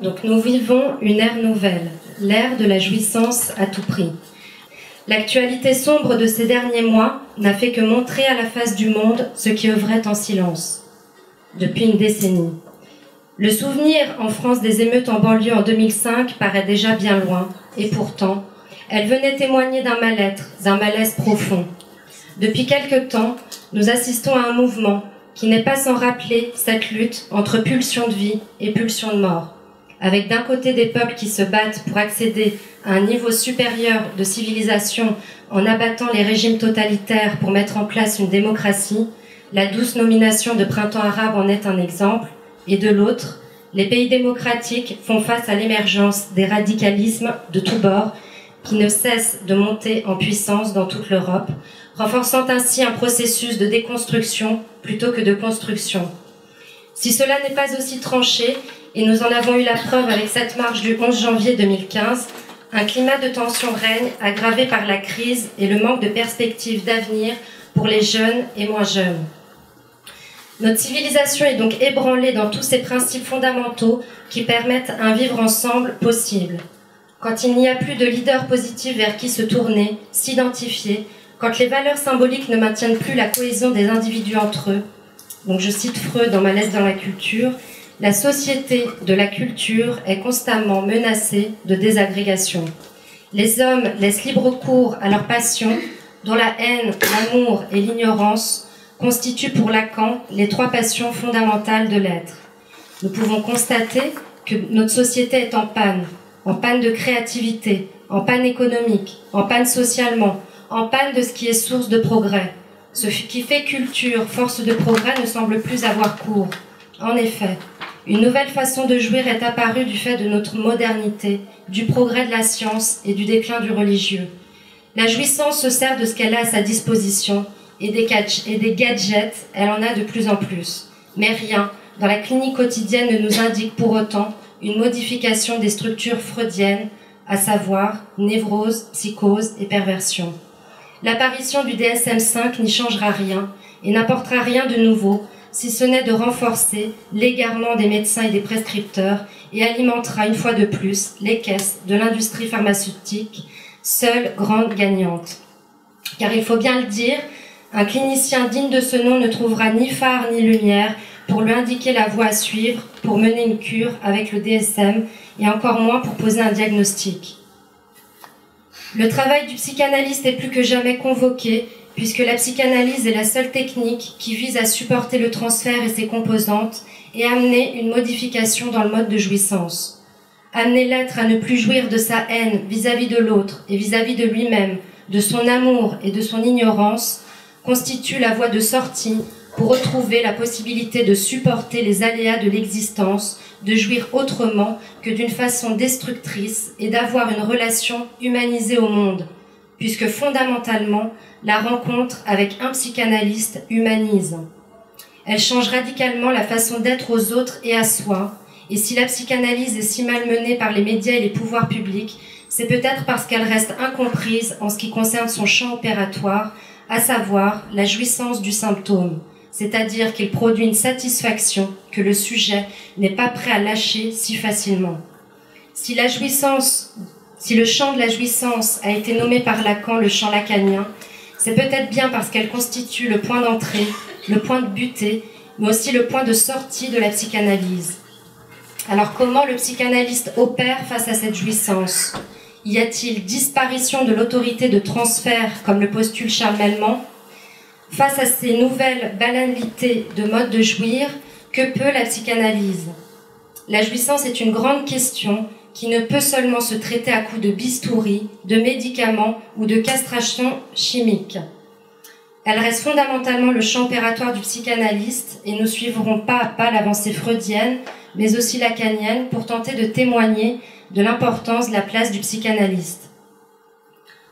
Donc nous vivons une ère nouvelle, l'ère de la jouissance à tout prix. L'actualité sombre de ces derniers mois n'a fait que montrer à la face du monde ce qui œuvrait en silence depuis une décennie. Le souvenir en France des émeutes en banlieue en 2005 paraît déjà bien loin, et pourtant, elle venait témoigner d'un mal-être, d'un malaise profond. Depuis quelque temps, nous assistons à un mouvement qui n'est pas sans rappeler cette lutte entre pulsion de vie et pulsion de mort, avec d'un côté des peuples qui se battent pour accéder à un niveau supérieur de civilisation en abattant les régimes totalitaires pour mettre en place une démocratie, la douce nomination de Printemps arabe en est un exemple, et de l'autre, les pays démocratiques font face à l'émergence des radicalismes de tous bords qui ne cessent de monter en puissance dans toute l'Europe, renforçant ainsi un processus de déconstruction plutôt que de construction. Si cela n'est pas aussi tranché, et nous en avons eu la preuve avec cette marche du 11 janvier 2015, un climat de tension règne, aggravé par la crise et le manque de perspectives d'avenir pour les jeunes et moins jeunes. Notre civilisation est donc ébranlée dans tous ses principes fondamentaux qui permettent un vivre ensemble possible. Quand il n'y a plus de leader positif vers qui se tourner, s'identifier, quand les valeurs symboliques ne maintiennent plus la cohésion des individus entre eux, donc je cite Freud dans Malaise dans la culture, la société de la culture est constamment menacée de désagrégation. Les hommes laissent libre cours à leurs passions, dont la haine, l'amour et l'ignorance constituent pour Lacan les trois passions fondamentales de l'être. Nous pouvons constater que notre société est en panne de créativité, en panne économique, en panne socialement, en panne de ce qui est source de progrès. Ce qui fait culture, force de progrès, ne semble plus avoir cours. En effet, une nouvelle façon de jouir est apparue du fait de notre modernité, du progrès de la science et du déclin du religieux. La jouissance se sert de ce qu'elle a à sa disposition, et des gadgets, elle en a de plus en plus. Mais rien, dans la clinique quotidienne, ne nous indique pour autant une modification des structures freudiennes, à savoir névrose, psychose et perversion. L'apparition du DSM-5 n'y changera rien et n'apportera rien de nouveau, si ce n'est de renforcer l'égarement des médecins et des prescripteurs et alimentera une fois de plus les caisses de l'industrie pharmaceutique, seule grande gagnante. Car il faut bien le dire, un clinicien digne de ce nom ne trouvera ni phare ni lumière pour lui indiquer la voie à suivre, pour mener une cure avec le DSM, et encore moins pour poser un diagnostic. Le travail du psychanalyste est plus que jamais convoqué, puisque la psychanalyse est la seule technique qui vise à supporter le transfert et ses composantes, et amener une modification dans le mode de jouissance. Amener l'être à ne plus jouir de sa haine vis-à-vis de l'autre et vis-à-vis de lui-même, de son amour et de son ignorance, constitue la voie de sortie pour retrouver la possibilité de supporter les aléas de l'existence, de jouir autrement que d'une façon destructrice et d'avoir une relation humanisée au monde, puisque fondamentalement, la rencontre avec un psychanalyste humanise. Elle change radicalement la façon d'être aux autres et à soi, et si la psychanalyse est si malmenée par les médias et les pouvoirs publics, c'est peut-être parce qu'elle reste incomprise en ce qui concerne son champ opératoire, à savoir la jouissance du symptôme, c'est-à-dire qu'il produit une satisfaction que le sujet n'est pas prêt à lâcher si facilement. Si le champ de la jouissance a été nommé par Lacan le champ lacanien, c'est peut-être bien parce qu'elle constitue le point d'entrée, le point de butée, mais aussi le point de sortie de la psychanalyse. Alors comment le psychanalyste opère face à cette jouissance ? Y a-t-il disparition de l'autorité de transfert, comme le postule Charles Melman ? Face à ces nouvelles banalités de mode de jouir, que peut la psychanalyse ? La jouissance est une grande question qui ne peut seulement se traiter à coups de bistouri, de médicaments ou de castration chimique. Elle reste fondamentalement le champ opératoire du psychanalyste et nous suivrons pas à pas l'avancée freudienne, mais aussi lacanienne, pour tenter de témoigner de l'importance de la place du psychanalyste.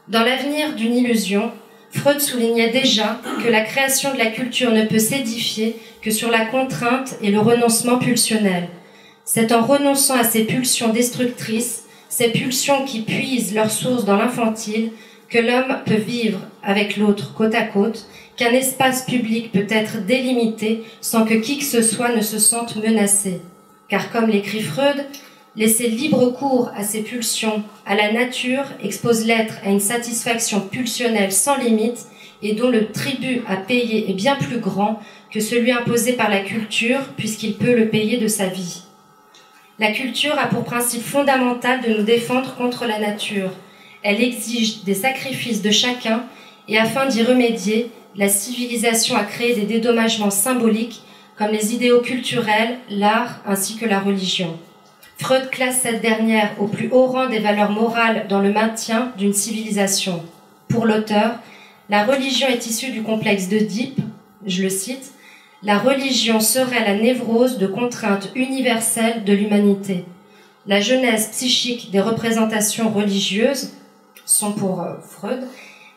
Dans L'avenir d'une illusion, Freud soulignait déjà que la création de la culture ne peut s'édifier que sur la contrainte et le renoncement pulsionnel. C'est en renonçant à ces pulsions destructrices, ces pulsions qui puisent leur source dans l'infantile, que l'homme peut vivre avec l'autre côte à côte, qu'un espace public peut être délimité sans que qui que ce soit ne se sente menacé. Car comme l'écrit Freud, Laisser libre cours à ses pulsions, à la nature, expose l'être à une satisfaction pulsionnelle sans limite et dont le tribut à payer est bien plus grand que celui imposé par la culture, puisqu'il peut le payer de sa vie. La culture a pour principe fondamental de nous défendre contre la nature. Elle exige des sacrifices de chacun et afin d'y remédier, la civilisation a créé des dédommagements symboliques comme les idéaux culturels, l'art ainsi que la religion. Freud classe cette dernière au plus haut rang des valeurs morales dans le maintien d'une civilisation. Pour l'auteur, la religion est issue du complexe d'Oedipe, je le cite, « La religion serait la névrose de contraintes universelles de l'humanité. La genèse psychique des représentations religieuses sont pour Freud,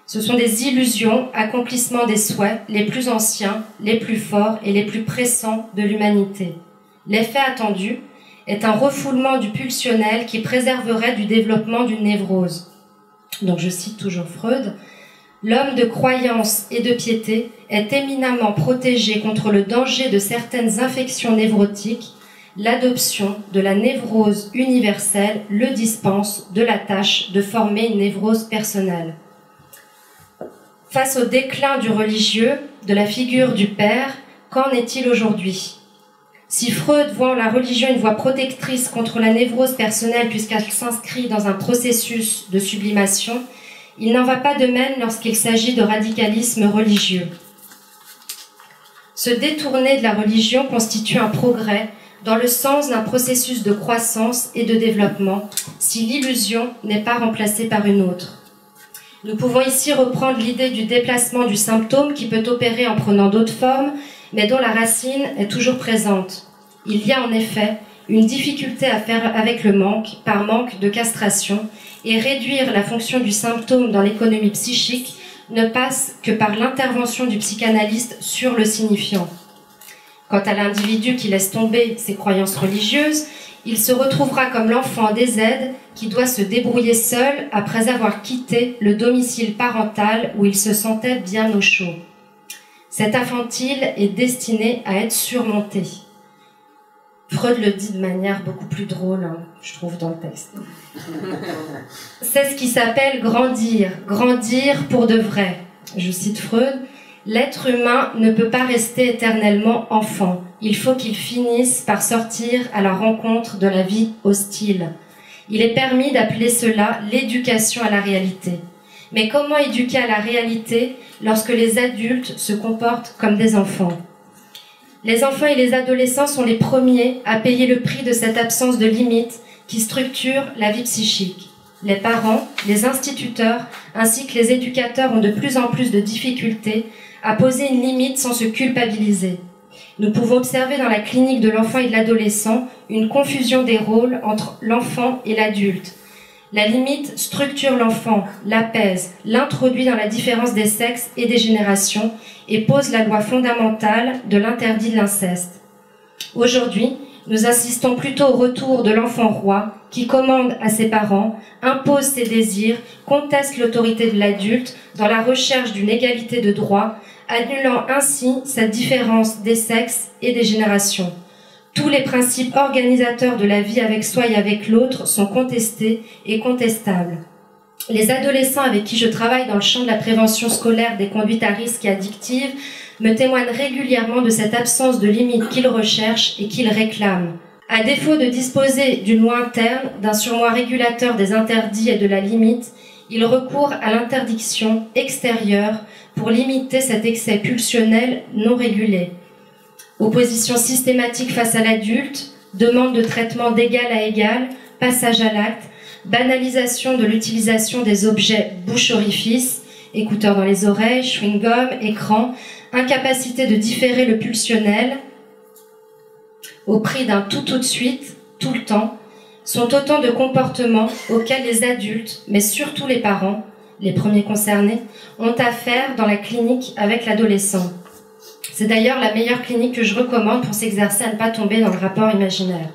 ce sont des illusions, accomplissements des souhaits les plus anciens, les plus forts et les plus pressants de l'humanité. L'effet attendu est un refoulement du pulsionnel qui préserverait du développement d'une névrose. » Donc je cite toujours Freud. « L'homme de croyance et de piété est éminemment protégé contre le danger de certaines infections névrotiques. L'adoption de la névrose universelle le dispense de la tâche de former une névrose personnelle. » Face au déclin du religieux, de la figure du père, qu'en est-il aujourd'hui ? Si Freud voit en la religion une voie protectrice contre la névrose personnelle puisqu'elle s'inscrit dans un processus de sublimation, il n'en va pas de même lorsqu'il s'agit de radicalisme religieux. Se détourner de la religion constitue un progrès dans le sens d'un processus de croissance et de développement si l'illusion n'est pas remplacée par une autre. Nous pouvons ici reprendre l'idée du déplacement du symptôme qui peut opérer en prenant d'autres formes, mais dont la racine est toujours présente. Il y a en effet une difficulté à faire avec le manque, par manque de castration, et réduire la fonction du symptôme dans l'économie psychique ne passe que par l'intervention du psychanalyste sur le signifiant. Quant à l'individu qui laisse tomber ses croyances religieuses, il se retrouvera comme l'enfant des aides qui doit se débrouiller seul après avoir quitté le domicile parental où il se sentait bien au chaud. Cet infantile est destiné à être surmonté. Freud le dit de manière beaucoup plus drôle, je trouve, dans le texte. C'est ce qui s'appelle grandir, grandir pour de vrai. Je cite Freud, « L'être humain ne peut pas rester éternellement enfant. Il faut qu'il finisse par sortir à la rencontre de la vie hostile. Il est permis d'appeler cela l'éducation à la réalité. Mais comment éduquer à la réalité lorsque les adultes se comportent comme des enfants ? Les enfants et les adolescents sont les premiers à payer le prix de cette absence de limite qui structure la vie psychique. Les parents, les instituteurs ainsi que les éducateurs ont de plus en plus de difficultés à poser une limite sans se culpabiliser. Nous pouvons observer dans la clinique de l'enfant et de l'adolescent une confusion des rôles entre l'enfant et l'adulte. La limite structure l'enfant, l'apaise, l'introduit dans la différence des sexes et des générations et pose la loi fondamentale de l'interdit de l'inceste. Aujourd'hui, nous assistons plutôt au retour de l'enfant roi qui commande à ses parents, impose ses désirs, conteste l'autorité de l'adulte dans la recherche d'une égalité de droits, annulant ainsi cette différence des sexes et des générations. Tous les principes organisateurs de la vie avec soi et avec l'autre sont contestés et contestables. Les adolescents avec qui je travaille dans le champ de la prévention scolaire des conduites à risque et addictives me témoignent régulièrement de cette absence de limite qu'ils recherchent et qu'ils réclament. À défaut de disposer d'une loi interne, d'un surmoi régulateur des interdits et de la limite, ils recourent à l'interdiction extérieure pour limiter cet excès pulsionnel non régulé. Opposition systématique face à l'adulte, demande de traitement d'égal à égal, passage à l'acte, banalisation de l'utilisation des objets bouche-orifice, écouteurs dans les oreilles, chewing-gum, écran, incapacité de différer le pulsionnel au prix d'un tout de suite, tout le temps, sont autant de comportements auxquels les adultes, mais surtout les parents, les premiers concernés, ont affaire dans la clinique avec l'adolescent. C'est d'ailleurs la meilleure clinique que je recommande pour s'exercer à ne pas tomber dans le rapport imaginaire.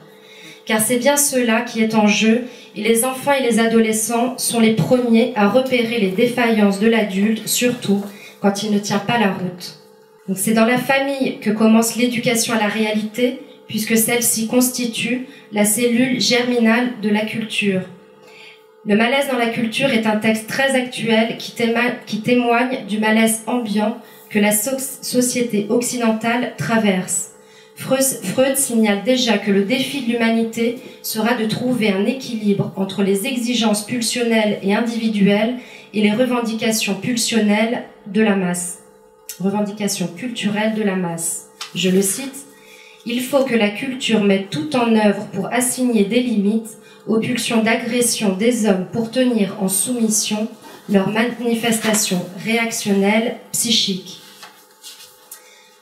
Car c'est bien cela qui est en jeu et les enfants et les adolescents sont les premiers à repérer les défaillances de l'adulte, surtout quand il ne tient pas la route. Donc c'est dans la famille que commence l'éducation à la réalité, puisque celle-ci constitue la cellule germinale de la culture. Le malaise dans la culture est un texte très actuel qui témoigne du malaise ambiant que la société occidentale traverse. Freud signale déjà que le défi de l'humanité sera de trouver un équilibre entre les exigences pulsionnelles et individuelles et les revendications pulsionnelles de la masse. Revendications culturelles de la masse. Je le cite, « Il faut que la culture mette tout en œuvre pour assigner des limites aux pulsions d'agression des hommes pour tenir en soumission leurs manifestations réactionnelles psychiques. »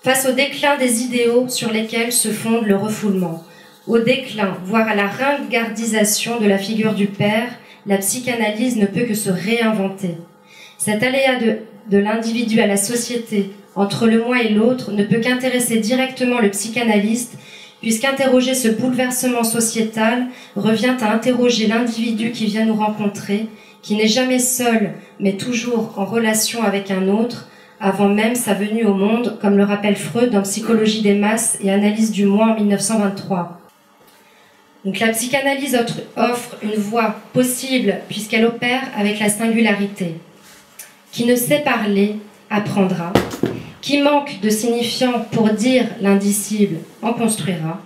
Face au déclin des idéaux sur lesquels se fonde le refoulement, au déclin, voire à la ringardisation de la figure du père, la psychanalyse ne peut que se réinventer. Cet aléa de l'individu à la société, entre le moi et l'autre, ne peut qu'intéresser directement le psychanalyste, puisqu'interroger ce bouleversement sociétal revient à interroger l'individu qui vient nous rencontrer, qui n'est jamais seul, mais toujours en relation avec un autre, avant même sa venue au monde, comme le rappelle Freud dans Psychologie des masses et Analyse du moi en 1923. Donc la psychanalyse offre une voie possible puisqu'elle opère avec la singularité. Qui ne sait parler, apprendra. Qui manque de signifiant pour dire l'indicible, en construira.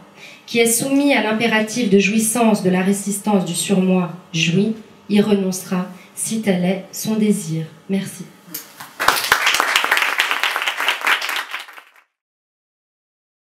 Qui est soumis à l'impératif de jouissance de la résistance du surmoi, jouit, y renoncera, si tel est son désir. Merci.